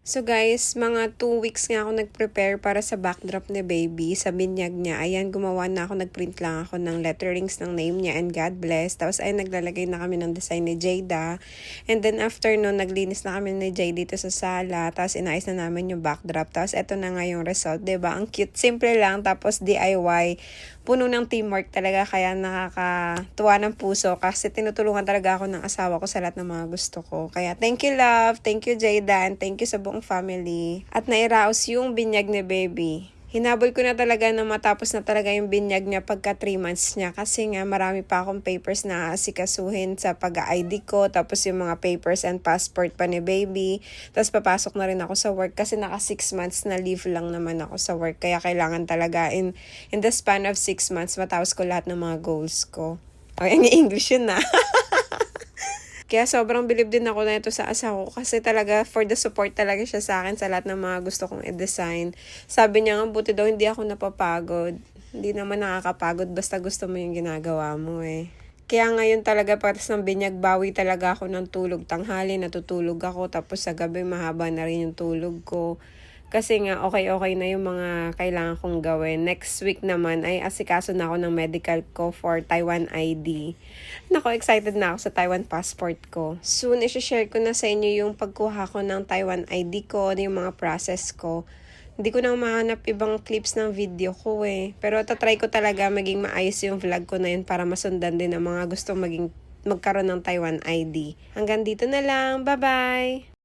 So guys, mga 2 weeks nga ako nag-prepare para sa backdrop ni baby, sa binyag niya. Ayan, gumawa na ako, nag-print lang ako ng letterings ng name niya and God bless. Tapos ayun, naglalagay na kami ng design ni Jada. And then after nun, naglinis na kami ni Jada dito sa sala. Tapos inayos na namin yung backdrop. Tapos eto na nga yung result, 'di ba? Ang cute, simple lang. Tapos DIY. Puno ng teamwork talaga, kaya nakakatuwa ng puso kasi tinutulungan talaga ako ng asawa ko sa lahat ng mga gusto ko. Kaya thank you love, thank you Jada, and thank you sa buong family. At nairaos yung binyag ni baby. Hinabol ko na talaga na matapos na talaga yung binyag niya pagka 3 months niya kasi nga marami pa akong papers na asikasuhin sa pag-ID ko, tapos yung mga papers and passport pa ni baby. Tapos papasok na rin ako sa work kasi naka 6 months na leave lang naman ako sa work, kaya kailangan talaga in the span of 6 months matapos ko lahat ng mga goals ko. Ay, ang English yun na. Kaya sobrang bilib din ako na ito sa asawa ko kasi talaga for the support talaga siya sa akin sa lahat ng mga gusto kong i-design. Sabi niya nga, buti daw hindi ako napapagod. Hindi naman nakakapagod basta gusto mo yung ginagawa mo eh. Kaya ngayon talaga patas ng binyag, bawi talaga ako ng tulog. Tanghali natutulog ako, tapos sa gabi mahaba na rin yung tulog ko. Kasi nga okay na yung mga kailangan kong gawin. Next week naman ay asikaso na ako ng medical ko for Taiwan ID. Nako, excited na ako sa Taiwan passport ko. Soon, isi-share ko na sa inyo yung pagkuha ko ng Taiwan ID ko, yung mga process ko. Hindi ko na mahanap ibang clips ng video ko eh. Pero tatry ko talaga maging maayos yung vlog ko na yun para masundan din ang mga gustong magkaroon ng Taiwan ID. Hanggang dito na lang. Bye-bye!